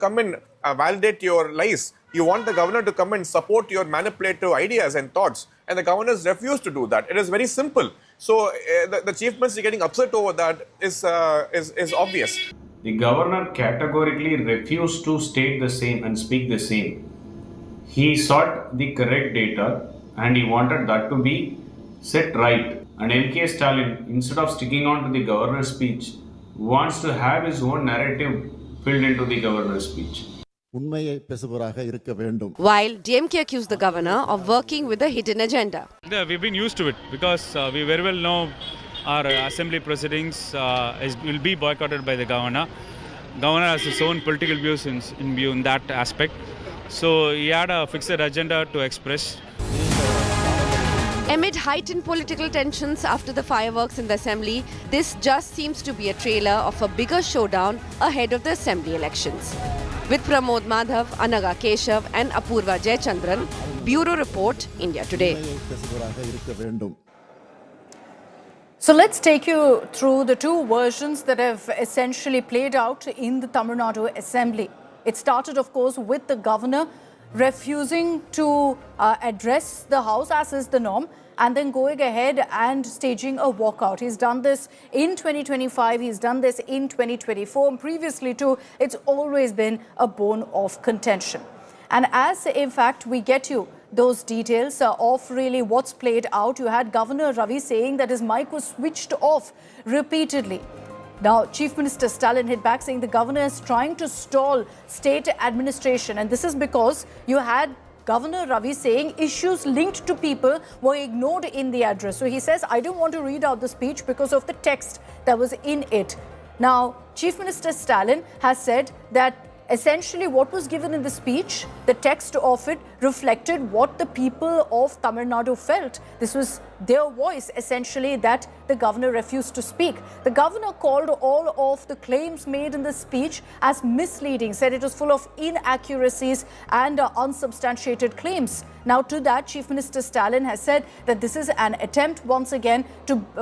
come and validate your lies. You want the governor to come and support your manipulative ideas and thoughts, and the governors refuse to do that. It is very simple. So the chief minister getting upset over that is obvious. The governor categorically refused to state the same and speak the same. He sought the correct data and he wanted that to be set right. And M.K. Stalin, instead of sticking on to the governor's speech, wants to have his own narrative filled into the governor's speech. While DMK accused the governor of working with a hidden agenda. Yeah, we've been used to it because we very well know our assembly proceedings will be boycotted by the governor. Governor has his own political views in that aspect. So he had a fixed agenda to express. Amid heightened political tensions after the fireworks in the assembly, this just seems to be a trailer of a bigger showdown ahead of the assembly elections. With Pramod Madhav, Anaga Keshav and Apurva Jayachandran, Bureau Report, India Today. So let's take you through the two versions that have essentially played out in the Tamil Nadu Assembly. It started, of course, with the governor refusing to address the House, as is the norm, and then going ahead and staging a walkout. He's done this in 2025, he's done this in 2024, and previously too, it's always been a bone of contention. And as, in fact, we get you those details of really what's played out, you had Governor Ravi saying that his mic was switched off repeatedly. Now, Chief Minister Stalin hit back saying the governor is trying to stall state administration. And this is because you had Governor Ravi saying issues linked to people were ignored in the address. So he says, I don't want to read out the speech because of the text that was in it. Now, Chief Minister Stalin has said that essentially what was given in the speech, the text of it reflected what the people of Tamil Nadu felt. This was their voice, essentially, that the governor refused to speak. The governor called all of the claims made in the speech as misleading, said it was full of inaccuracies and unsubstantiated claims. Now, to that, Chief Minister Stalin has said that this is an attempt once again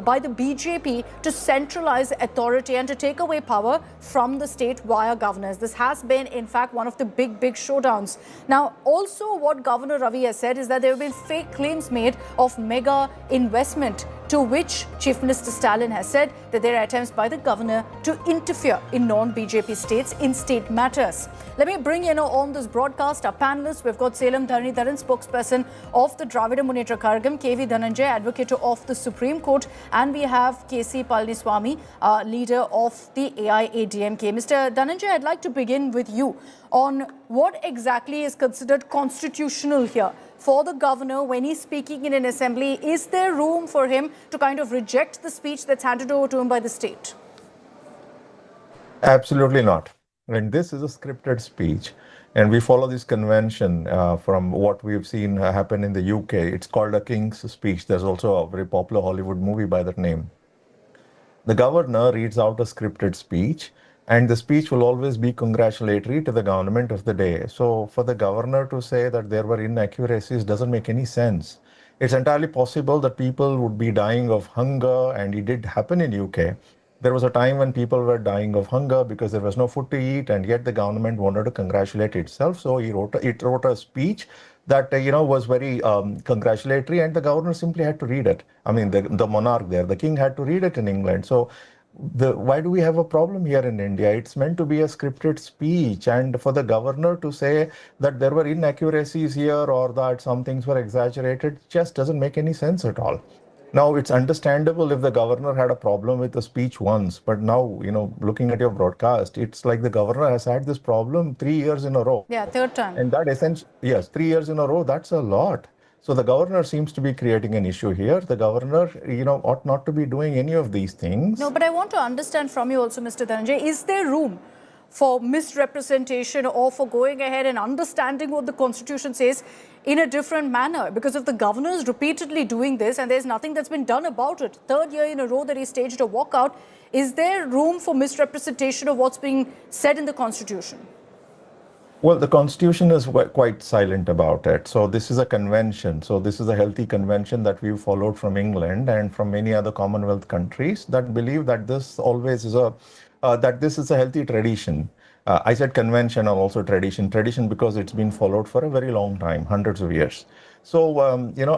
by the BJP to centralize authority and to take away power from the state via governors. This has been, in fact, one of the big showdowns. Now, also what Governor Ravi has said is that there have been fake claims made of mega investment, to which Chief Minister Stalin has said that there are attempts by the governor to interfere in non-BJP states in state matters. Let me bring in on this broadcast our panelists. We've got Salem Dharanidharan, spokesperson of the Dravida Munnetra Kazhagam, K.V. Dhananjay, advocate of the Supreme Court, and we have K.C. Palaniswamy, leader of the AIADMK. Mr. Dhananjay, I'd like to begin with you on what exactly is considered constitutional here for the governor when he's speaking in an assembly. Is there room for him to kind of reject the speech that's handed over to him by the state? Absolutely not. And this is a scripted speech. And we follow this convention from what we've seen happen in the UK. It's called a King's Speech. There's also a very popular Hollywood movie by that name. The governor reads out a scripted speech, and the speech will always be congratulatory to the government of the day. So for the governor to say that there were inaccuracies doesn't make any sense. It's entirely possible that people would be dying of hunger, and it did happen in UK. There was a time when people were dying of hunger because there was no food to eat, and yet the government wanted to congratulate itself. So it wrote a speech that was very congratulatory, and the governor simply had to read it. I mean, the monarch there, the king, had to read it in England. So why do we have a problem here in India? It's meant to be a scripted speech, and for the governor to say that there were inaccuracies here or that some things were exaggerated just doesn't make any sense at all. Now, it's understandable if the governor had a problem with the speech once, but now, looking at your broadcast, it's like the governor has had this problem 3 years in a row. Yeah, third time. And that essentially, yes, 3 years in a row, that's a lot. So the governor seems to be creating an issue here. The governor, ought not to be doing any of these things. No, but I want to understand from you also, Mr. Dhananjay, is there room for misrepresentation or for going ahead and understanding what the Constitution says in a different manner? Because if the governor is repeatedly doing this and there's nothing that's been done about it, third year in a row that he staged a walkout, is there room for misrepresentation of what's being said in the Constitution? Well, the Constitution is quite silent about it. So this is a convention. So this is a healthy convention that we've followed from England and from many other Commonwealth countries that believe that this always is that this is a healthy tradition. I said convention and also tradition. Tradition because it's been followed for a very long time, hundreds of years. So,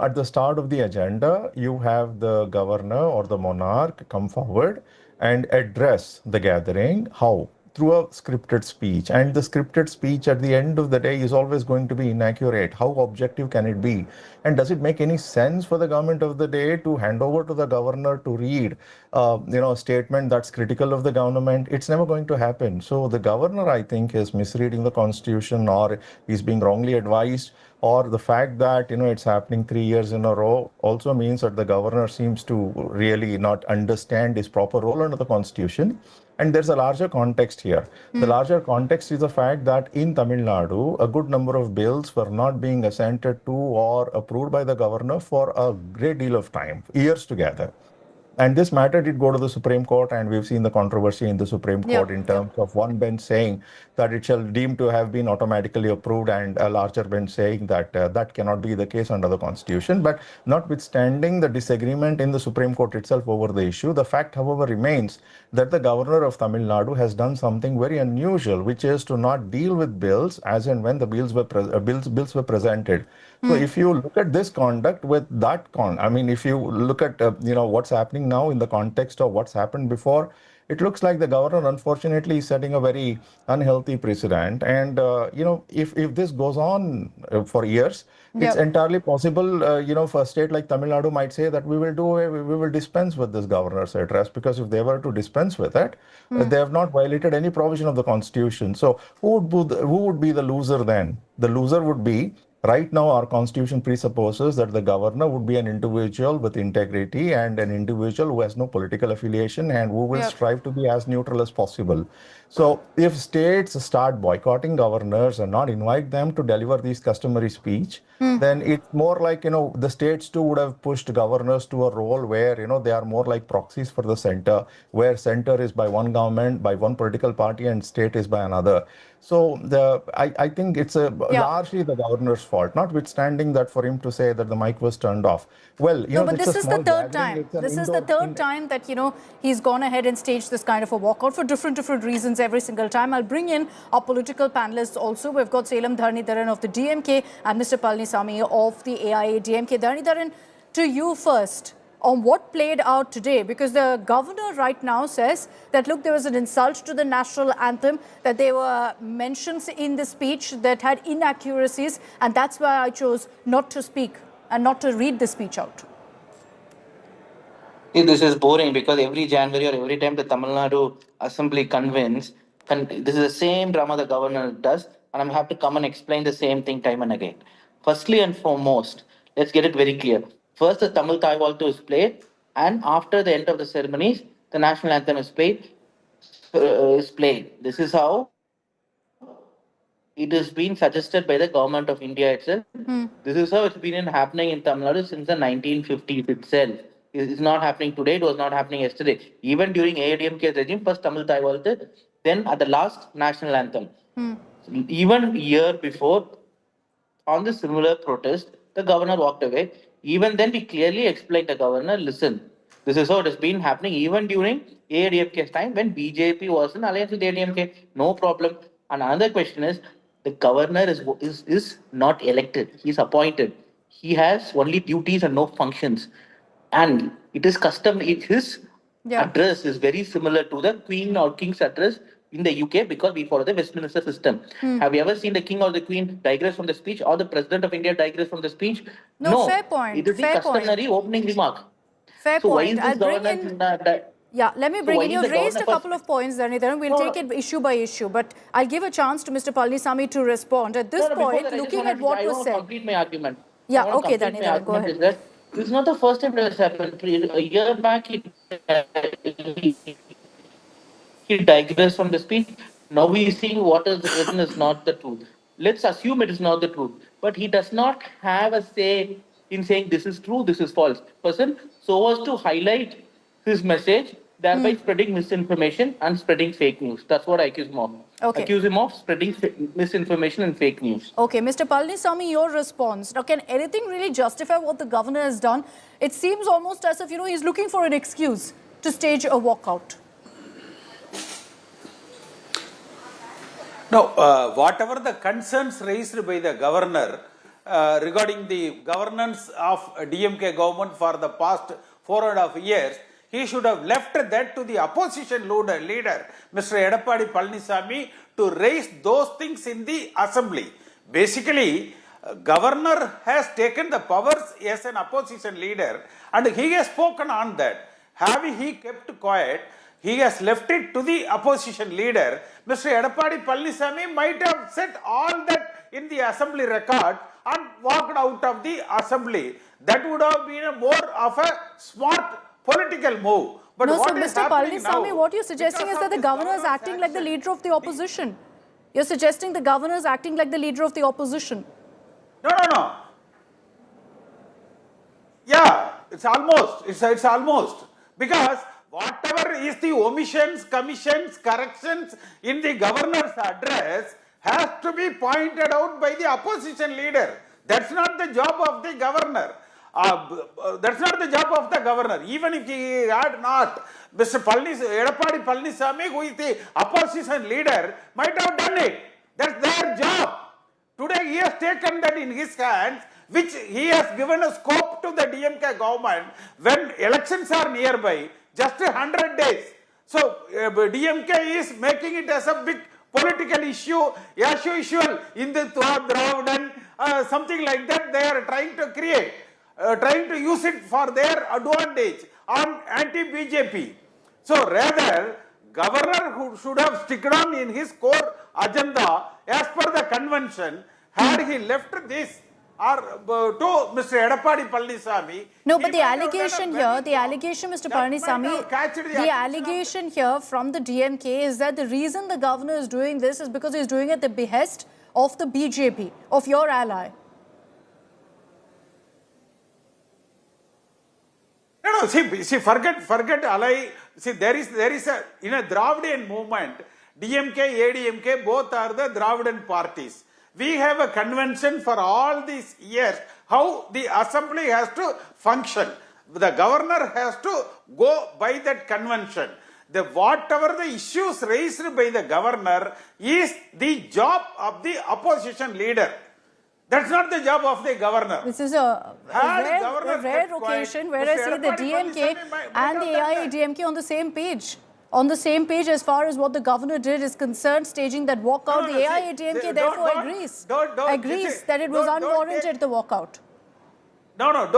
at the start of the agenda, you have the governor or the monarch come forward and address the gathering. How? Through a scripted speech. And the scripted speech at the end of the day is always going to be inaccurate. How objective can it be? And does it make any sense for the government of the day to hand over to the governor to read, a statement that's critical of the government? It's never going to happen. So the governor, I think, is misreading the constitution, or he's being wrongly advised, or the fact that it's happening 3 years in a row also means that the governor seems to really not understand his proper role under the constitution. And there's a larger context here. The larger context is the fact that in Tamil Nadu, a good number of bills were not being assented to or approved by the governor for a great deal of time, years together. And this matter did go to the Supreme Court, and we've seen the controversy in the Supreme Court in terms of one bench saying that it shall deem to have been automatically approved, and a larger bench saying that that cannot be the case under the Constitution. But notwithstanding the disagreement in the Supreme Court itself over the issue, the fact, however, remains that the governor of Tamil Nadu has done something very unusual, which is to not deal with bills as and when the bills were presented. So if you look at this conduct with that if you look at what's happening now in the context of what's happened before, it looks like the governor, unfortunately, is setting a very unhealthy precedent. And if this goes on for years, it's entirely possible. For a state like Tamil Nadu might say that we will dispense with this governor's address, because if they were to dispense with it, they have not violated any provision of the Constitution. So who would be the loser then? The loser would be. Right now, our constitution presupposes that the governor would be an individual with integrity and an individual who has no political affiliation and who will strive to be as neutral as possible. So if states start boycotting governors and not invite them to deliver these customary speech, then it's more like, the states too would have pushed governors to a role where, they are more like proxies for the center, where center is by one government, by one political party, and state is by another. So I think it's largely the governor's fault, notwithstanding that for him to say that the mic was turned off. Well, no, but this is the third time. This is the third time that, he's gone ahead and staged this kind of a walkout for different reasons every single time. I'll bring in our political panelists also. We've got Salem Dharanidharan of the DMK and Mr. Palanisamy of the AIA-DMK. Dharanidharan, to you first, on what played out today, because the governor right now says that, look, there was an insult to the national anthem, that there were mentions in the speech that had inaccuracies, and that's why I chose not to speak and not to read the speech out. See, this is boring, because every January or every time the Tamil Nadu Assembly convenes, this is the same drama the governor does, and I'm have to come and explain the same thing time and again. Firstly and foremost, let's get it very clear. First, the Tamil Thai Waltz is played, and after the end of the ceremonies, the national anthem is played. This is how it has been suggested by the government of India itself. This is how it's been happening in Tamil Nadu since the 1950s itself. It's not happening today, it was not happening yesterday. Even during AIA-DMK's regime, first Tamil Thai Waltz, then at the last national anthem. Even a year before, on the similar protest, the governor walked away. Even then, we clearly explained to the governor, listen, this is how it has been happening even during AIA-DMK's time when BJP was in alliance with AIA-DMK. No problem. And another question is, the governor is not elected. He is appointed. He has only duties and no functions. And it is custom. His address is very similar to the Queen or King's address in the UK, because we follow the Westminster system. Have you ever seen the King or the Queen digress from the speech, or the President of India digress from the speech? No, fair point. It is the customary opening remark. Fair so point. Why is this government? Let me bring in. You've raised a couple of points, Dharanidharan. We'll take it issue by issue, but I'll give a chance to Mr. Palanisamy to respond. At this point, looking at what was said. I want to complete my argument. Yeah, okay, Dharanidharan, go ahead. This is not the first time it has happened. A year back, he digressed from the speech. Now we are seeing what is written is not the truth. Let's assume it is not the truth. But he does not have a say in saying this is true, this is false. Person so as to highlight his message, thereby spreading misinformation and spreading fake news. That's what I accuse him of. Okay. Accuse him of spreading misinformation and fake news. Okay, Mr. Palanisamy, your response. Now, can anything really justify what the governor has done? It seems almost as if, he's looking for an excuse to stage a walkout. No, whatever the concerns raised by the governor regarding the governance of DMK government for the past 4.5 years, he should have left that to the opposition leader, Mr. Edappadi Palaniswamy, to raise those things in the assembly. Basically, governor has taken the powers as an opposition leader and he has spoken on that. Having he kept quiet, he has left it to the opposition leader. Mr. Edappadi Palaniswamy might have said all that in the assembly record and walked out of the assembly. That would have been a more of a smart political move. But no, what so is Mr. happening Palaniswamy, now, what you're suggesting is that the governor is acting like the leader of the opposition. You're suggesting the governor is acting like the leader of the opposition. No. Yeah, it's almost. It's almost. Because whatever is the omissions, commissions, corrections in the governor's address has to be pointed out by the opposition leader. That's not the job of the governor. That's not the job of the governor. Even if he had not, Mr. Edappadi Palaniswamy, who is the opposition leader, might have done it. That's their job. Today he has taken that in his hands, which he has given a scope to the DMK government when elections are nearby, just 100 days. So DMK is making it as a big political issue, as usual, in the Dravidan, something like that they are trying to create, trying to use it for their advantage on anti-BJP. So rather, governor who should have stick on in his core agenda as per the convention, had he left this or to Mr. Edappadi Palaniswamy. No, but the allegation here, the allegation, Mr. Palaniswamy, the allegation here from the DMK is that the reason the governor is doing this is because he's doing it at the behest of the BJP, of your ally. No, see, forget ally. See, there is a, in a Dravidian movement, DMK, ADMK, both are the Dravidian parties. We have a convention for all these years, how the assembly has to function. The governor has to go by that convention. Whatever the issues raised by the governor is the job of the opposition leader. That's not the job of the governor. This is a rare occasion where I see the DMK and the AIADMK on the same page. On the same page as far as what the governor did is concerned, staging that walkout. The AIADMK therefore agrees that it was unwarranted, the walkout. Don't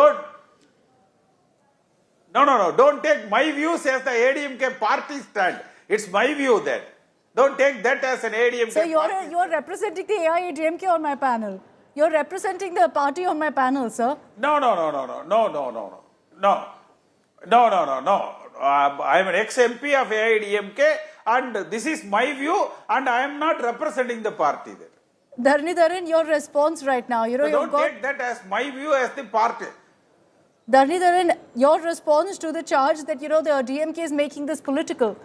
take my views as the ADMK party stand. It's my view that. Don't take that as an ADMK So you're representing the AIADMK on my panel. You're representing the party on my panel, sir. No. I am an ex-MP of AIADMK and this is my view and I am not representing the party there. Dharnidharan, your response right now. Don't take that as my view as the party. Dharnidharan, your response to the charge that, the DMK is making this political.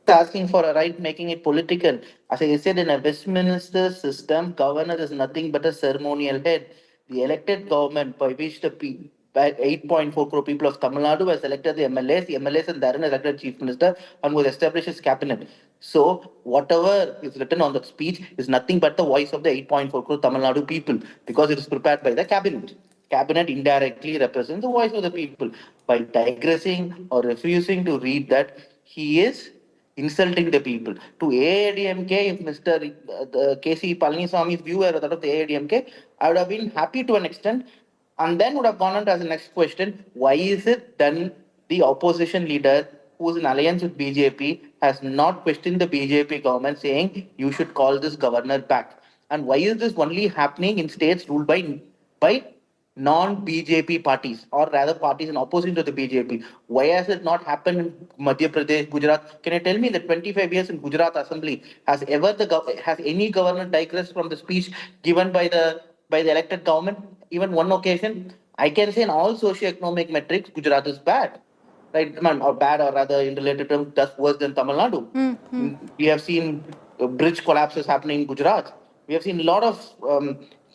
Asking for a right, making it political. As I said, in a Westminster system, governor is nothing but a ceremonial head. The elected government by which the 8.4 crore people of Tamil Nadu has elected the MLAs and therein elected chief minister and was established his cabinet. So whatever is written on that speech is nothing but the voice of the 8.4 crore Tamil Nadu people because it is prepared by the cabinet. Cabinet indirectly represents the voice of the people. By digressing or refusing to read that, he is insulting the people. To AIADMK, if Mr. K.C. Palaniswamy's view were that of the AIADMK, I would have been happy to an extent and then would have gone on to ask the next question, why is it then the opposition leader who is in alliance with BJP has not questioned the BJP government saying you should call this governor back? And why is this only happening in states ruled by non-BJP parties or rather parties in opposition to the BJP? Why has it not happened in Madhya Pradesh, Gujarat? Can you tell me that 25 years in Gujarat Assembly has any governor digressed from the speech given by the elected government? Even one occasion, I can say in all socio-economic metrics, Gujarat is bad. Right, or bad, or rather in related terms, that's worse than Tamil Nadu. We have seen bridge collapses happening in Gujarat. We have seen a lot of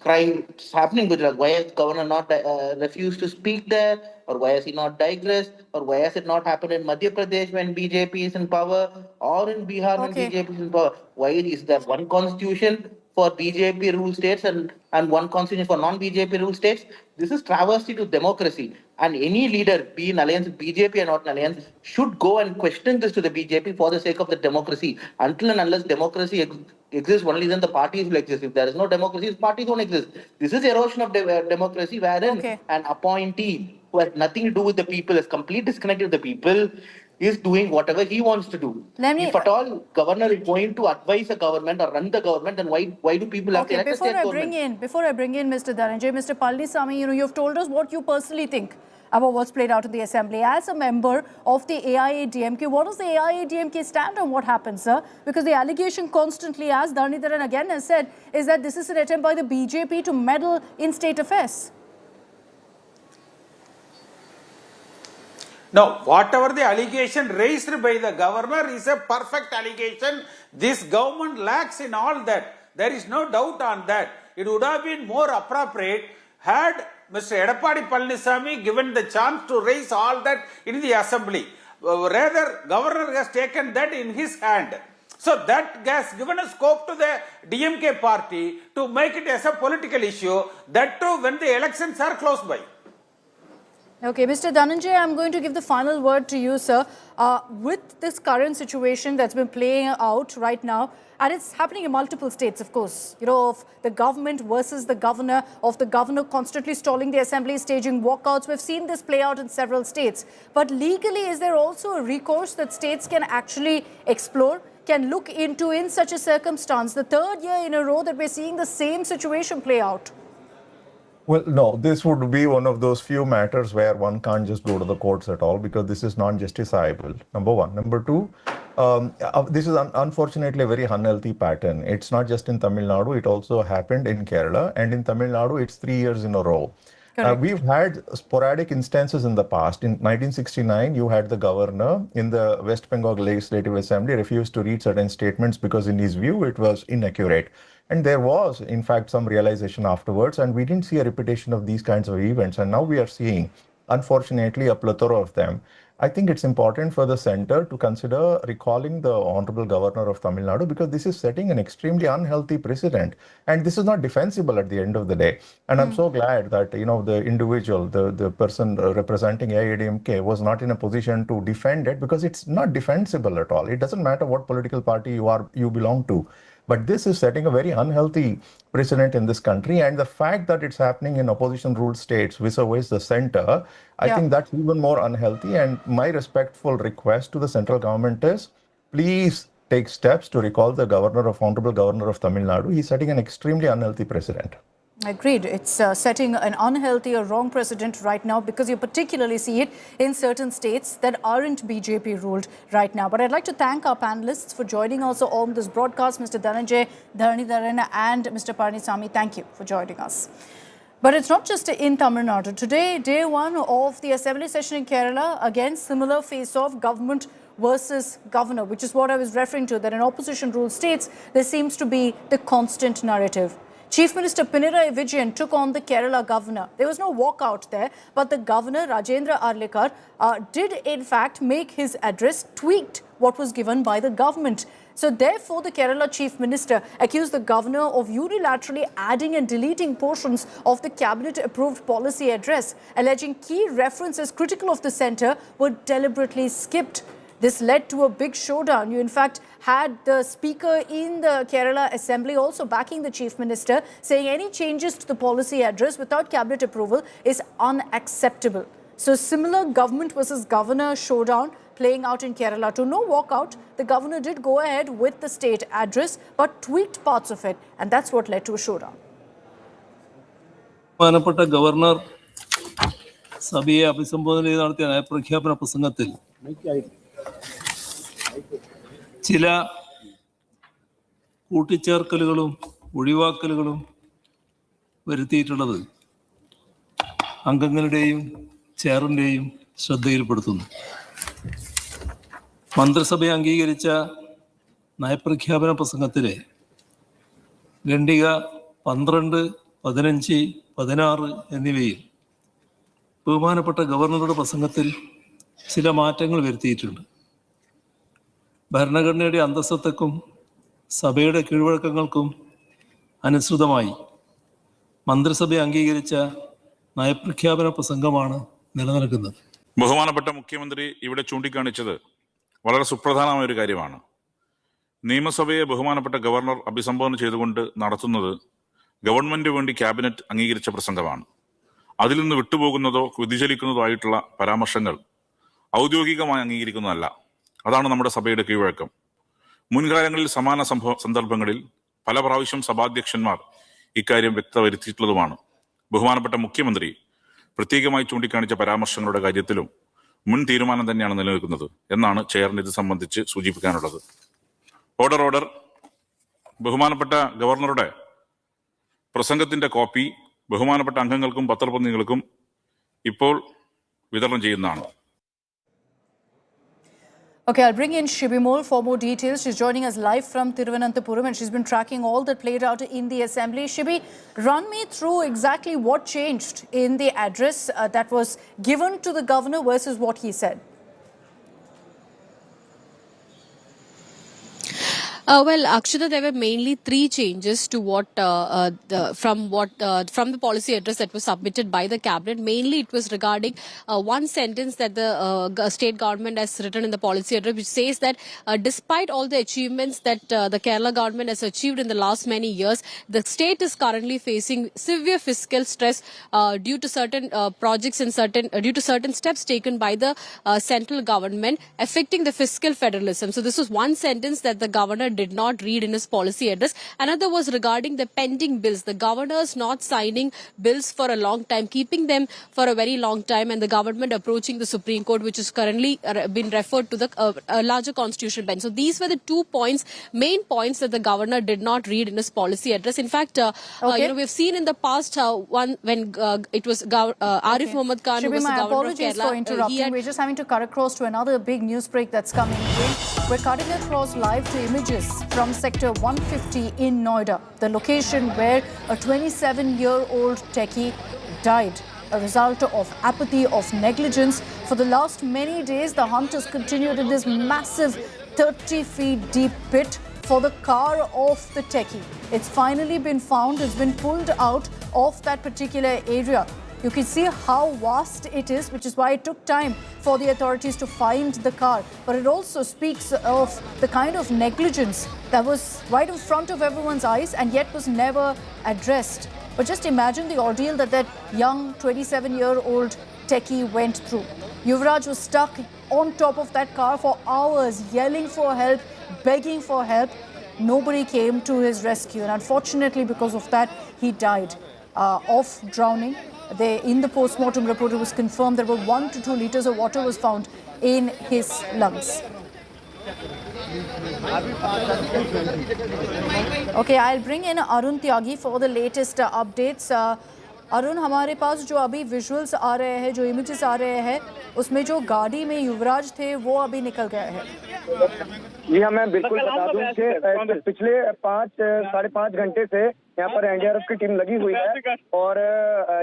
crime happening in Gujarat. Why has the governor not refused to speak there? Or why has he not digressed? Or why has it not happened in Madhya Pradesh when BJP is in power? Or in Bihar when BJP is in power? Why is there one constitution for BJP ruled states and one constitution for non-BJP ruled states? This is travesty to democracy. And any leader, be in alliance with BJP or not in alliance, should go and question this to the BJP for the sake of the democracy. Until and unless democracy exists, only then the parties will exist. If there is no democracy, parties don't exist. This is erosion of democracy, wherein an appointee who has nothing to do with the people, is completely disconnected with the people, is doing whatever he wants to do. If at all governor is going to advise a government or run the government, then why do people have to elect a state government? Before I bring in Mr. Dhananjay, Mr. Palaniswamy, you've told us what you personally think about what's played out in the assembly. As a member of the AIADMK, what does the AIADMK stand on what happens, sir? Because the allegation constantly, as Dhananjay again has said, is that this is an attempt by the BJP to meddle in state affairs. Now, whatever the allegation raised by the governor is a perfect allegation. This government lacks in all that. There is no doubt on that. It would have been more appropriate had Mr. Edappadi Palaniswamy given the chance to raise all that in the assembly. Rather, governor has taken that in his hand. So that has given a scope to the DMK party to make it as a political issue, that too when the elections are close by. Okay, Mr. Dhananjay, I'm going to give the final word to you, sir. With this current situation that's been playing out right now, and it's happening in multiple states, of course, of the government versus the governor, of the governor constantly stalling the assembly, staging walkouts. We've seen this play out in several states. But legally, is there also a recourse that states can actually explore, can look into in such a circumstance? The third year in a row that we're seeing the same situation play out. Well, no, this would be one of those few matters where one can't just go to the courts at all because this is non-justiciable, number one. Number two, this is unfortunately a very unhealthy pattern. It's not just in Tamil Nadu, it also happened in Kerala, and in Tamil Nadu, it's 3 years in a row. We've had sporadic instances in the past. In 1969, you had the governor in the West Bengal Legislative Assembly refused to read certain statements because in his view, it was inaccurate. And there was, in fact, some realization afterwards, and we didn't see a repetition of these kinds of events. And now we are seeing, unfortunately, a plethora of them. I think it's important for the center to consider recalling the Honorable Governor of Tamil Nadu because this is setting an extremely unhealthy precedent. And this is not defensible at the end of the day. And I'm so glad that, the individual, the person representing AIADMK was not in a position to defend it because it's not defensible at all. It doesn't matter what political party you belong to. But this is setting a very unhealthy precedent in this country. And the fact that it's happening in opposition-ruled states vis-a-vis the center, I think that's even more unhealthy. And my respectful request to the central government is, please take steps to recall the Honorable Governor of Tamil Nadu. He's setting an extremely unhealthy precedent. Agreed. It's setting an unhealthy or wrong precedent right now because you particularly see it in certain states that aren't BJP ruled right now. But I'd like to thank our panelists for joining also on this broadcast, Mr. Dhananjay, Dhananjay and Mr. Palaniswamy. Thank you for joining us. But it's not just in Tamil Nadu. Today, day one of the assembly session in Kerala, again, similar face-off, government versus governor, which is what I was referring to, that in opposition-ruled states, there seems to be the constant narrative. Chief Minister Pinarayi Vijayan took on the Kerala governor. There was no walkout there, but the governor, Rajendra Arlikar, did in fact make his address, tweaked what was given by the government. So therefore, the Kerala Chief Minister accused the governor of unilaterally adding and deleting portions of the cabinet-approved policy address, alleging key references critical of the centre were deliberately skipped. This led to a big showdown. You, in fact, had the speaker in the Kerala Assembly also backing the Chief Minister, saying any changes to the policy address without cabinet approval is unacceptable. So similar government versus governor showdown playing out in Kerala. To no walkout, the governor did go ahead with the state address, but tweaked parts of it. And that's what led to a showdown. Governor സഭയെ അഭിസംബോധന ചെയ്ത് നടത്തിയ നയപ്രഖ്യാപന പ്രസംഗത്തിൽ ചില കൂട്ടിച്ചേർക്കലുകളും ഒഴിവാക്കലുകളും വരുത്തിയിട്ടുള്ളത് അംഗങ്ങളുടെയും ചെയറിൻ്റെയും ശ്രദ്ധയിൽപ്പെടുത്തുന്നു. മന്ത്രിസഭ അംഗീകരിച്ച നയപ്രഖ്യാപന പ്രസംഗത്തിലെ ഖണ്ഡിക 12 15, 16 എന്നിവയിൽ ബഹുമാനപ്പെട്ട ഗവർണറുടെ പ്രസംഗത്തിൽ ചില മാറ്റങ്ങൾ വരുത്തിയിട്ടുണ്ട്. ഭരണഘടനയുടെ അന്തസ്സത്തക്കും സഭയുടെ കീഴ്വഴക്കങ്ങൾക്കും അനുസൃതമായി മന്ത്രിസഭ അംഗീകരിച്ച നയപ്രഖ്യാപന പ്രസംഗമാണ് നിലനിൽക്കുന്നത്. ബഹുമാനപ്പെട്ട മുഖ്യമന്ത്രി ഇവിടെ ചൂണ്ടിക്കാണിച്ചത് വളരെ സുപ്രധാനമായ ഒരു കാര്യമാണ്. നിയമസഭയെ ബഹുമാനപ്പെട്ട ഗവർണർ അഭിസംബോധന ചെയ്തുകൊണ്ട് നടത്തുന്നത് ഗവൺമെന്റ് വേണ്ടി ക്യാബിനറ്റ് അംഗീകരിച്ച പ്രസംഗമാണ്. അതിൽ നിന്ന് വിട്ടുപോകുന്നതോ വ്യതിചലിക്കുന്നതോ ആയിട്ടുള്ള പരാമർശങ്ങൾ ഔദ്യോഗികമായി അംഗീകരിക്കുന്നതല്ല. അതാണ് നമ്മുടെ സഭയുടെ കീഴ്വഴക്കം. മുൻകാലങ്ങളിൽ സമാന സന്ദർഭങ്ങളിൽ പല പ്രാവശ്യം സഭാധ്യക്ഷന്മാർ ഇക്കാര്യം വ്യക്തവരുത്തിയിട്ടുള്ളതുമാണ്. ബഹുമാനപ്പെട്ട മുഖ്യമന്ത്രി പ്രത്യേകമായി ചൂണ്ടിക്കാണിച്ച പരാമർശങ്ങളുടെ കാര്യത്തിലും മുൻ തീരുമാനം തന്നെയാണ് നിലനിൽക്കുന്നത് എന്നാണ് ചെയറിന് ഇത് സംബന്ധിച്ച് സൂചിപ്പിക്കാനുള്ളത്. ഓർഡർ. ബഹുമാനപ്പെട്ട ഗവർണറുടെ പ്രസംഗത്തിന്റെ കോപ്പി ബഹുമാനപ്പെട്ട അംഗങ്ങൾക്കും പത്രപ്രതിനിധികൾക്കും ഇപ്പോൾ വിതരണം ചെയ്യുന്നതാണ്. Okay, I'll bring in Shibi Mole for more details. She's joining us live from Thiruvananthapuram and she's been tracking all that played out in the assembly. Shibi, run me through exactly what changed in the address that was given to the governor versus what he said. Well, Akshita, there were mainly three changes to what from the policy address that was submitted by the cabinet. Mainly, it was regarding one sentence that the state government has written in the policy address, which says that despite all the achievements that the Kerala government has achieved in the last many years, the state is currently facing severe fiscal stress due to certain projects and due to certain steps taken by the central government affecting the fiscal federalism. So, this was one sentence that the governor did not read in his policy address. Another was regarding the pending bills. The governor's not signing bills for a long time, keeping them for a very long time, and the government approaching the Supreme Court, which is currently been referred to the larger constitutional bench. So these were the 2 points, main points that the governor did not read in his policy address. In fact, we've seen in the past when it was Arif Muhammad Khan, who was the governor of Kerala. For interrupting. We're just having to cut across to another big news break that's coming in. We're cutting across live to images from sector 150 in Noida, the location where a 27-year-old techie died, a result of apathy, of negligence. For the last many days, the hunt has continued in this massive 30 feet deep pit for the car of the techie. It's finally been found. It's been pulled out of that particular area. You can see how vast it is, which is why it took time for the authorities to find the car. But it also speaks of the kind of negligence that was right in front of everyone's eyes and yet was never addressed. But just imagine the ordeal that young 27-year-old techie went through. Yuvraj was stuck on top of that car for hours, yelling for help, begging for help. Nobody came to his rescue. And unfortunately, because of that, he died of drowning. In the post-mortem report, it was confirmed that about 1 to 2 liters of water was found in his lungs. Okay, I'll bring in Arun Tyagi for the latest updates. Arun, हमारे पास जो अभी visuals आ रहे हैं, जो images आ रहे हैं, उसमें जो गाड़ी में युवराज थे वो अभी निकल गए हैं। जी हाँ, मैं बिल्कुल बता दूं कि पिछले 5-5.5 घंटे से यहाँ पर एनडीआरएफ की टीम लगी हुई है और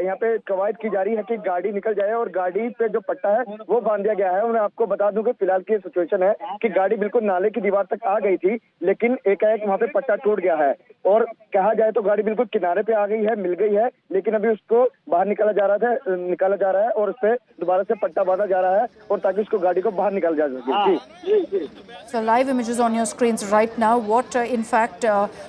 यहाँ पे कवायद की जा रही है कि गाड़ी निकल जाए और गाड़ी पे जो पट्टा है वो बांध दिया गया है। और मैं आपको बता दूं कि फिलहाल की सिचुएशन है कि गाड़ी बिल्कुल नाले की दीवार तक आ गई थी, लेकिन एकाएक वहाँ पे पट्टा टूट गया है और कहा जाए तो गाड़ी बिल्कुल किनारे पे आ गई है, मिल गई है, लेकिन अभी उसको बाहर निकाला जा रहा है और उस पर दोबारा से पट्टा बांधा जा रहा है और ताकि उसको गाड़ी को बाहर निकाला जा सके। जी। So live images on your screens right now. What in fact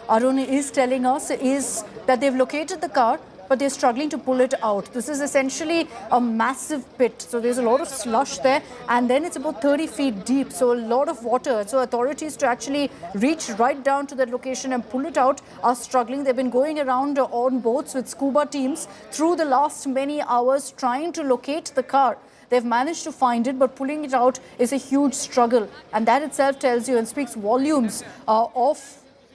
Arun is telling us is that they've located the car, but they're struggling to pull it out. This is essentially a massive pit. So there's a lot of slush there, and then it's about 30 feet deep. So a lot of water. So authorities to actually reach right down to that location and pull it out are struggling. They've been going around on boats with scuba teams through the last many hours trying to locate the car. They've managed to find it, but pulling it out is a huge struggle. And that itself tells you and speaks volumes of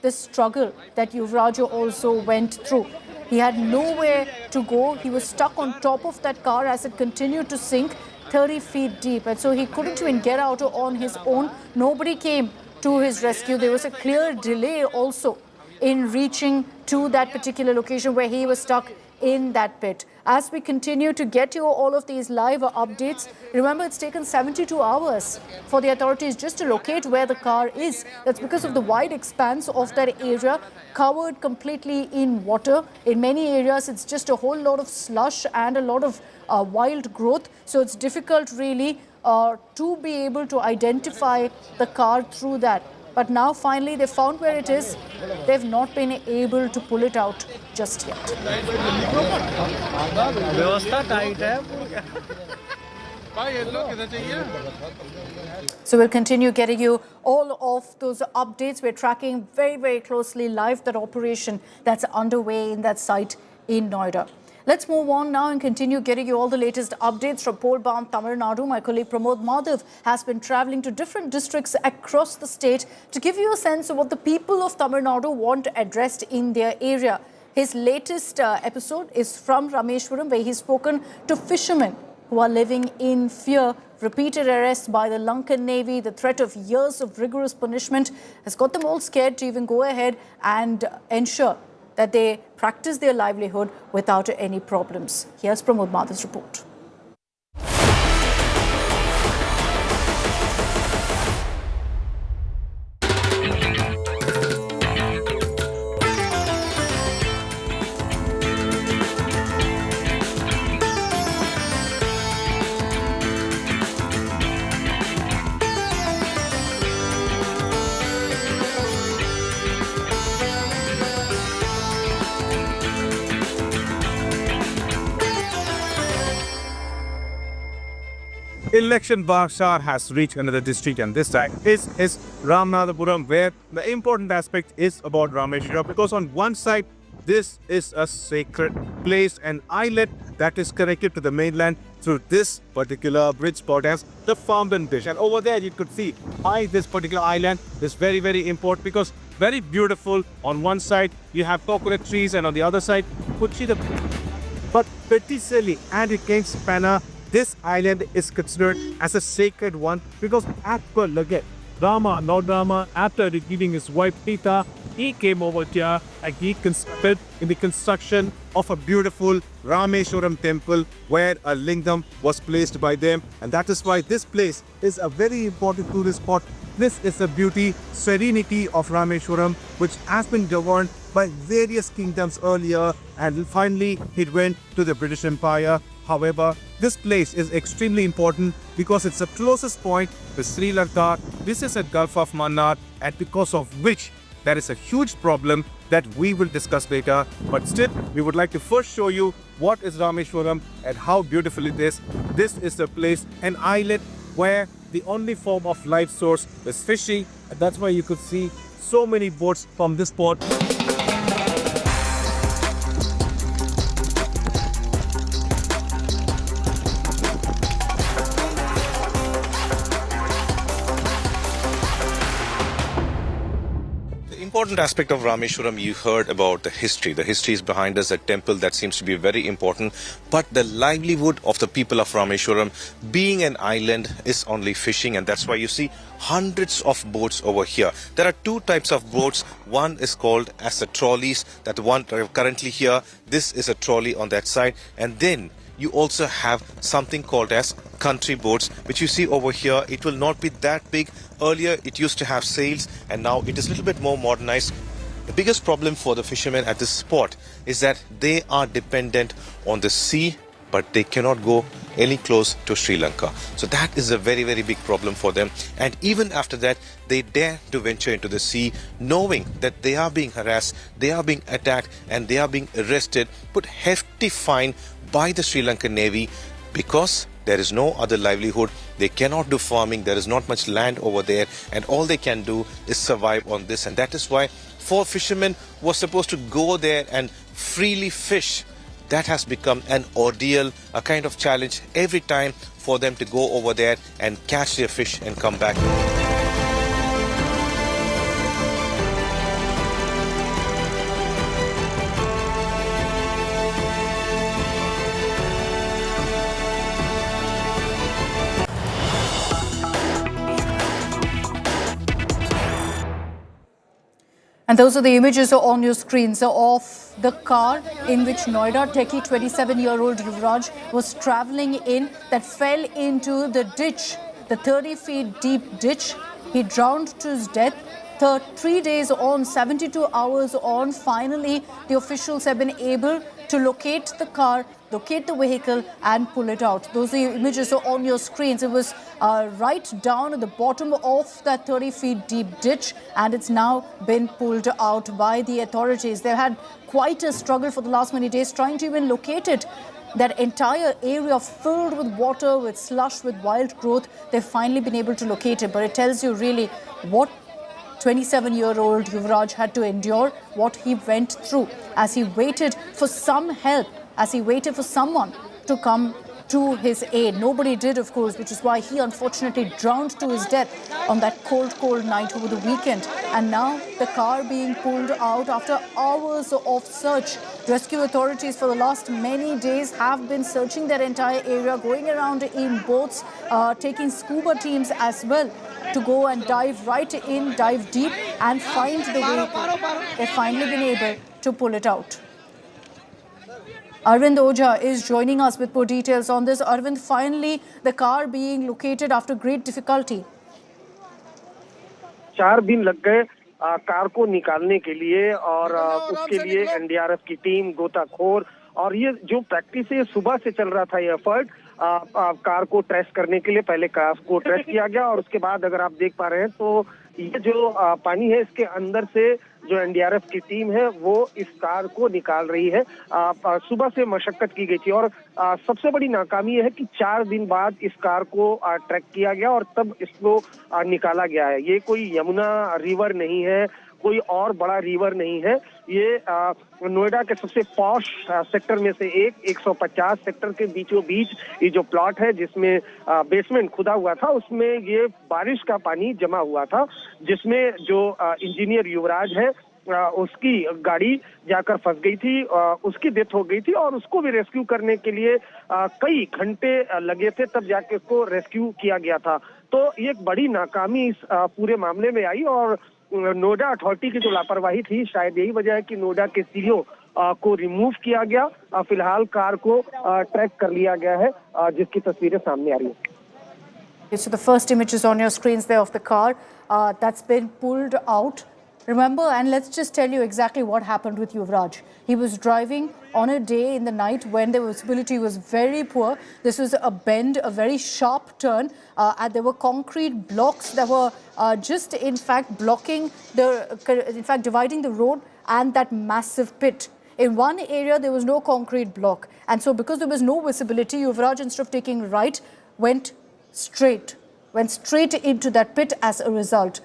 the struggle that Yuvraj also went through. He had nowhere to go. He was stuck on top of that car as it continued to sink 30 feet deep. And so he couldn't even get out on his own. Nobody came to his rescue. There was a clear delay also in reaching to that particular location where he was stuck in that pit. As we continue to get you all of these live updates, remember it's taken 72 hours for the authorities just to locate where the car is. That's because of the wide expanse of that area, covered completely in water. In many areas, it's just a whole lot of slush and a lot of wild growth. So it's difficult really to be able to identify the car through that. But now finally they found where it is. They've not been able to pull it out just yet. So we'll continue getting you all of those updates. We're tracking very, very closely live that operation that's underway in that site in Noida. Let's move on now and continue getting you all the latest updates from pole-bound Tamil Nadu. My colleague Pramod Madhav has been travelling to different districts across the state to give you a sense of what the people of Tamil Nadu want addressed in their area. His latest episode is from Rameswaram, where he's spoken to fishermen who are living in fear. Repeated arrests by the Lankan Navy, the threat of years of rigorous punishment has got them all scared to even go ahead and ensure that they practice their livelihood without any problems. Here's Pramod Madhav's report. Election Bashar has reached another district, and this time is Ramanathapuram, where the important aspect is about Rameshwaram, because on one side this is a sacred place, an islet that is connected to the mainland through this particular bridge spot as the fountain bridge. And over there you could see why this particular island is very, very important, because very beautiful. On one side you have coconut trees, and on the other side you could see the... But particularly and against Spanner, this island is considered as a sacred one, because as per legend, Rama, Lord Rama, after retrieving his wife Sita, he came over here and he constructed in the construction of a beautiful Rameswaram temple where a lingam was placed by them, and that is why this place is a very important tourist spot. This is the beauty, serenity of Rameswaram, which has been governed by various kingdoms earlier, and finally it went to the British Empire. However, this place is extremely important because it's the closest point to Sri Lanka. This is at Gulf of Mannar, and because of which there is a huge problem that we will discuss later. But still, we would like to first show you what is Rameswaram and how beautiful it is. This is the place, an islet where the only form of life source is fishing, and that's why you could see so many boats from this spot. Important aspect of Rameswaram, you heard about the history. The history is behind us, a temple that seems to be very important. But the livelihood of the people of Rameswaram, being an island, is only fishing, and that's why you see hundreds of boats over here. There are two types of boats. One is called as the trolleys, that one currently here. This is a trolley on that side, and then you also have something called as country boats, which you see over here. It will not be that big. Earlier it used to have sails, and now it is a little bit more modernized. The biggest problem for the fishermen at this spot is that they are dependent on the sea, but they cannot go any close to Sri Lanka. So that is a very, very big problem for them. And even after that, they dare to venture into the sea, knowing that they are being harassed, they are being attacked, and they are being arrested, put hefty fine by the Sri Lankan Navy, because there is no other livelihood. They cannot do farming. There is not much land over there, and all they can do is survive on this. And that is why for fishermen who are supposed to go there and freely fish, that has become an ordeal, a kind of challenge every time for them to go over there and catch their fish and come back. And those are the images on your screens of the car in which Noida techie 27-year-old Yuvraj was traveling in that fell into the ditch, the 30 feet deep ditch. He drowned to his death. 3 days on, 72 hours on, finally the officials have been able to locate the car, locate the vehicle and pull it out. Those are the images on your screens. It was right down at the bottom of that 30 feet deep ditch, and it's now been pulled out by the authorities. They've had quite a struggle for the last many days trying to even locate it. That entire area filled with water, with slush, with wild growth, they've finally been able to locate it. But it tells you really what 27-year-old Yuvraj had to endure, what he went through as he waited for some help, as he waited for someone to come to his aid. Nobody did, of course, which is why he unfortunately drowned to his death on that cold night over the weekend. And now the car being pulled out after hours of search. Rescue authorities for the last many days have been searching that entire area, going around in boats, taking scuba teams as well to go and dive right in, dive deep and find the vehicle. They've finally been able to pull it out. Arvind Ojha is joining us with more details on this. Arvind, finally the car being located after great difficulty. 4 दिन लग गए car को निकालने के लिए और उसके लिए एनडीआरएफ की टीम, गोताखोर और ये जो प्रैक्टिस है सुबह से चल रहा था ये एफर्ट कार को ट्रेस करने के लिए। पहले कार को ट्रेस किया गया और उसके बाद अगर आप देख पा रहे हैं तो ये जो पानी है इसके अंदर से जो एनडीआरएफ की टीम है वो इस कार को निकाल रही है। सुबह से मशक्कत की गई थी और सबसे बड़ी नाकामी है कि 4 दिन बाद इस कार को ट्रैक किया गया और तब इसको निकाला गया है। ये कोई यमुना रिवर नहीं है, कोई और बड़ा रिवर नहीं है। ये नोएडा के सबसे पॉश सेक्टर में से एक 150 सेक्टर के बीचों बीच ये जो प्लॉट है जिसमें बेसमेंट खुदा हुआ था उसमें ये बारिश का पानी जमा हुआ था, जिसमें जो इंजीनियर युवराज है उसकी गाड़ी जाकर फंस गई थी, उसकी डेथ हो गई थी और उसको भी रेस्क्यू करने के लिए कई घंटे लगे थे, तब जाके उसको रेस्क्यू किया गया था। तो ये एक बड़ी नाकामी इस पूरे मामले में आई और नोएडा अथॉरिटी की जो लापरवाही थी शायद यही वजह है कि नोएडा के सीईओ को रिमूव किया गया। फिलहाल कार को ट्रैक कर लिया गया है जिसकी तस्वीरें सामने आ रही है। So the first images on your screens there of the car that's been pulled out. Remember, and let's just tell you exactly what happened with Yuvraj. He was driving on a day in the night when the visibility was very poor. This was a bend, a very sharp turn, and there were concrete blocks that were just in fact blocking dividing the road and that massive pit. In one area there was no concrete block, and so because there was no visibility, Yuvraj, instead of taking right, went straight into that pit as a result.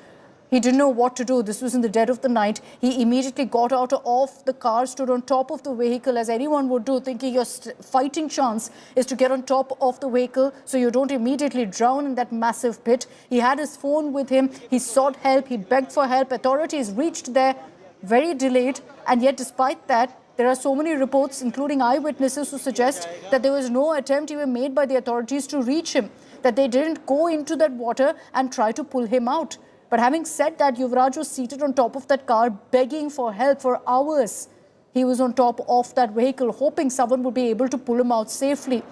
He didn't know what to do. This was in the dead of the night. He immediately got out of the car, stood on top of the vehicle as anyone would do, thinking your fighting chance is to get on top of the vehicle so you don't immediately drown in that massive pit. He had his phone with him. He sought help. He begged for help. Authorities reached there, very delayed. And yet despite that, there are so many reports, including eyewitnesses, who suggest that there was no attempt even made by the authorities to reach him, that they didn't go into that water and try to pull him out. But having said that, Yuvraj was seated on top of that car, begging for help for hours. He was on top of that vehicle, hoping someone would be able to pull him out safely.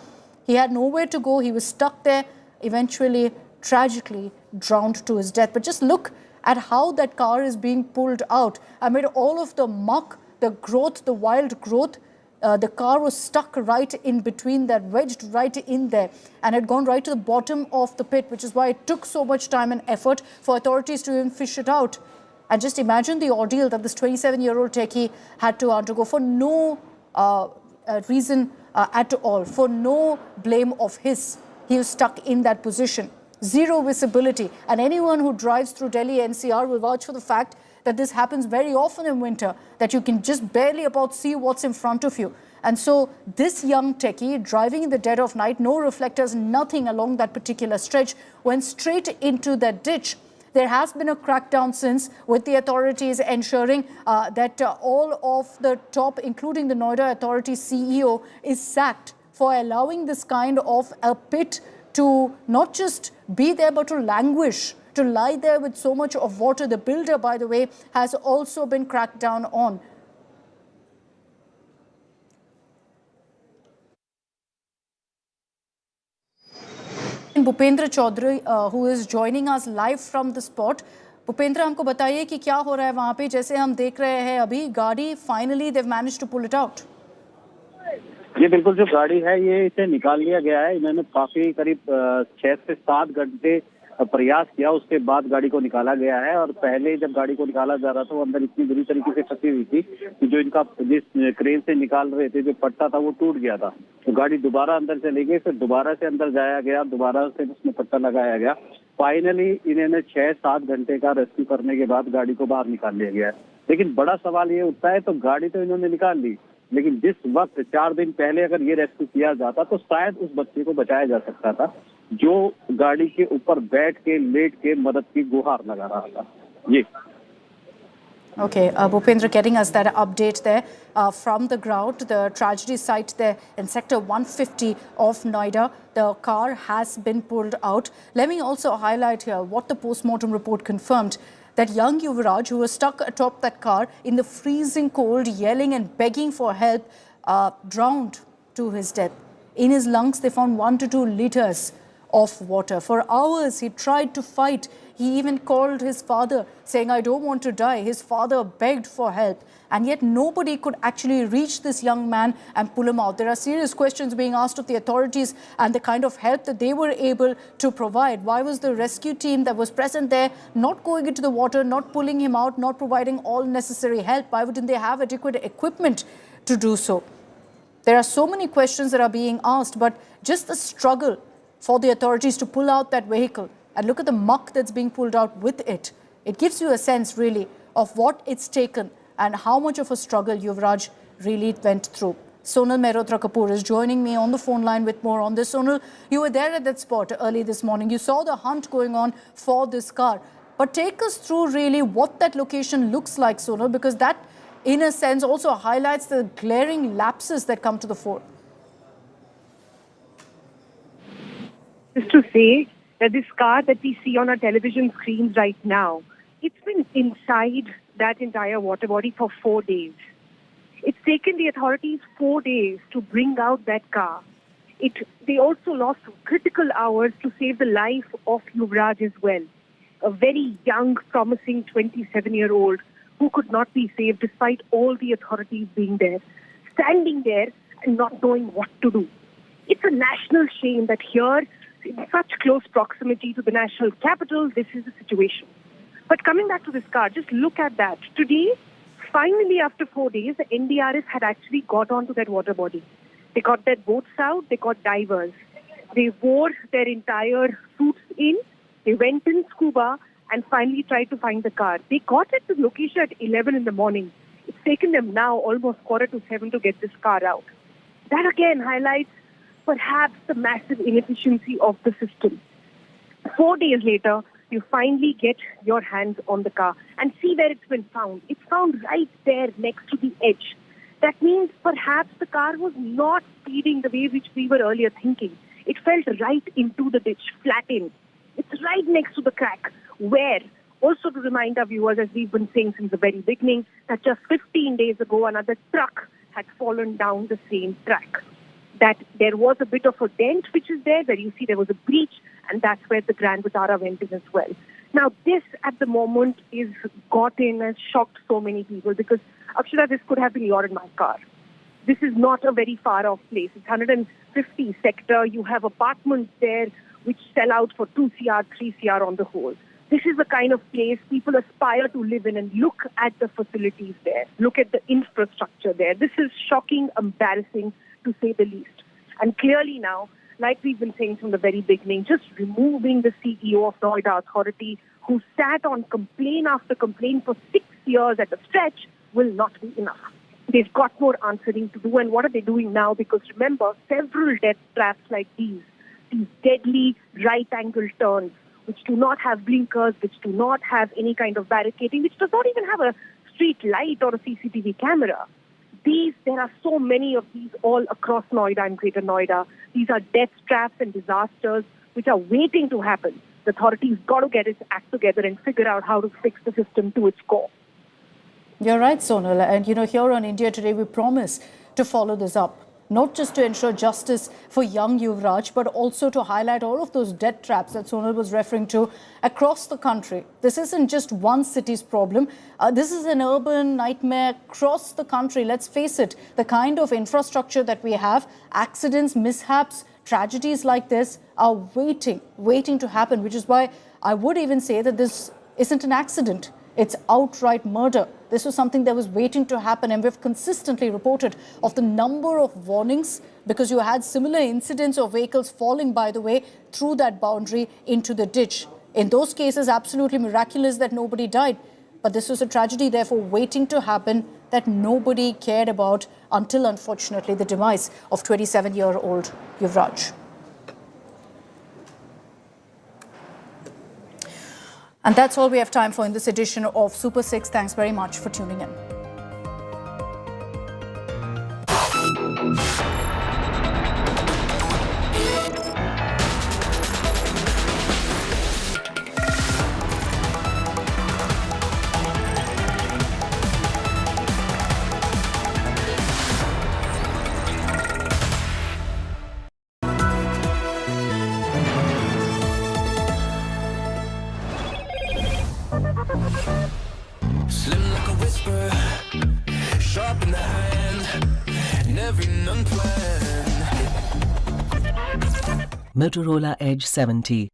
He had nowhere to go. He was stuck there, eventually, tragically drowned to his death. But just look at how that car is being pulled out. Amid all of the muck, the growth, the wild growth, the car was stuck right in between that, wedged right in there, and had gone right to the bottom of the pit, which is why it took so much time and effort for authorities to even fish it out. And just imagine the ordeal that this 27-year-old techie had to undergo for no reason at all, for no blame of his. He was stuck in that position. Zero visibility. And anyone who drives through Delhi NCR will vouch for the fact that this happens very often in winter, that you can just barely about see what's in front of you. And so this young techie, driving in the dead of night, no reflectors, nothing along that particular stretch, went straight into that ditch. There has been a crackdown since, with the authorities ensuring that all of the top, including the Noida Authority CEO, is sacked for allowing this kind of a pit to not just be there but to languish, to lie there with so much of water. The builder, by the way, has also been cracked down on. Bhupendra Chaudhary, who is joining us live from the spot. Bhupendra, हमको बताइए कि क्या हो रहा है वहाँ पे। जैसे हम देख रहे हैं अभी गाड़ी finally they've managed to pull it out. ये बिल्कुल जो गाड़ी है ये इसे निकाल लिया गया है। इन्होंने काफी करीब 6 से 7 घंटे प्रयास किया, उसके बाद गाड़ी को निकाला गया है। और पहले जब गाड़ी को निकाला जा रहा था वो अंदर इतनी बुरी तरीके से फंसी हुई थी कि जो इनका जिस क्रेन से निकाल रहे थे जो पट्टा था वो टूट गया था। तो गाड़ी दोबारा अंदर चली गई, फिर दोबारा से अंदर जाया गया, दोबारा से उसमें पट्टा लगाया गया। फाइनली इन्होंने 6-7 घंटे का रेस्क्यू करने के बाद गाड़ी को बाहर निकाल लिया गया है। लेकिन बड़ा सवाल ये उठता है, तो गाड़ी तो इन्होंने निकाल ली, लेकिन जिस वक्त 4 दिन पहले अगर ये रेस्क्यू किया जाता तो शायद उस बच्चे को बचाया जा सकता था जो गाड़ी के ऊपर बैठ के लेट के मदद की गुहार लगा रहा था। ये Okay, Bhupendra getting us that update there from the ground, the tragedy site there in sector 150 of Noida. The car has been pulled out. Let me also highlight here what the postmortem report confirmed, that young Yuvraj, who was stuck atop that car in the freezing cold, yelling and begging for help, drowned to his death. In his lungs, they found 1 to 2 liters of water. For hours, he tried to fight. He even called his father, saying, I don't want to die. His father begged for help. And yet nobody could actually reach this young man and pull him out. There are serious questions being asked of the authorities and the kind of help that they were able to provide. Why was the rescue team that was present there not going into the water, not pulling him out, not providing all necessary help? Why wouldn't they have adequate equipment to do so? There are so many questions that are being asked, but just the struggle for the authorities to pull out that vehicle and look at the muck that's being pulled out with it. It gives you a sense really of what it's taken and how much of a struggle Yuvraj really went through. Sonal Mehrotra Kapoor is joining me on the phone line with more on this. Sonal, you were there at that spot early this morning. You saw the hunt going on for this car. But take us through really what that location looks like, Sonal, because that in a sense also highlights the glaring lapses that come to the fore. Just to say that this car that we see on our television screens right now, it's been inside that entire water body for 4 days. It's taken the authorities 4 days to bring out that car. They also lost critical hours to save the life of Yuvraj as well, a very young, promising 27-year-old who could not be saved despite all the authorities being there, standing there and not knowing what to do. It's a national shame that here, in such close proximity to the national capital, this is the situation. But coming back to this car, just look at that. Today, finally after 4 days, the NDRF had actually got onto that water body. They got their boats out, they got divers. They wore their entire suits in, they went in scuba and finally tried to find the car. They got at the location at 11 in the morning. It's taken them now almost 6:45 to get this car out. That again highlights perhaps the massive inefficiency of the system. 4 days later, you finally get your hands on the car and see where it's been found. It's found right there next to the edge. That means perhaps the car was not speeding the way which we were earlier thinking. It fell right into the ditch, flat in. It's right next to the crack where, also to remind our viewers, as we've been saying since the very beginning, that just 15 days ago another truck had fallen down the same track. That there was a bit of a dent which is there, where you see there was a breach, and that's where the Grand Vitara went in as well. Now this at the moment is got in and shocked so many people because, Akshara, this could have been your and my car. This is not a very far off place. It's 150 sector. You have apartments there which sell out for 2 CR, 3 CR on the whole. This is the kind of place people aspire to live in, and look at the facilities there. Look at the infrastructure there. This is shocking, embarrassing, to say the least. And clearly now, like we've been saying from the very beginning, just removing the CEO of Noida Authority, who sat on complaint after complaint for 6 years at a stretch, will not be enough. They've got more answering to do. And what are they doing now? Because remember, several death traps like these deadly right-angle turns, which do not have blinkers, which do not have any kind of barricading, which does not even have a street light or a CCTV camera. There are so many of these all across Noida and Greater Noida. These are death traps and disasters which are waiting to happen. The authorities got to get its act together and figure out how to fix the system to its core. You're right, Sonal. And, here on India Today, we promise to follow this up. Not just to ensure justice for young Yuvraj, but also to highlight all of those death traps that Sonal was referring to across the country. This isn't just one city's problem. This is an urban nightmare across the country. Let's face it, the kind of infrastructure that we have, accidents, mishaps, tragedies like this are waiting to happen, which is why I would even say that this isn't an accident. It's outright murder. This was something that was waiting to happen, and we've consistently reported of the number of warnings because you had similar incidents of vehicles falling, by the way, through that boundary into the ditch. In those cases, absolutely miraculous that nobody died. But this was a tragedy, therefore, waiting to happen that nobody cared about until, unfortunately, the demise of 27-year-old Yuvraj. And that's all we have time for in this edition of Super 6. Thanks very much for tuning in. Slim like a whisper, sharp in the hand, never unplanned. Motorola Edge 70.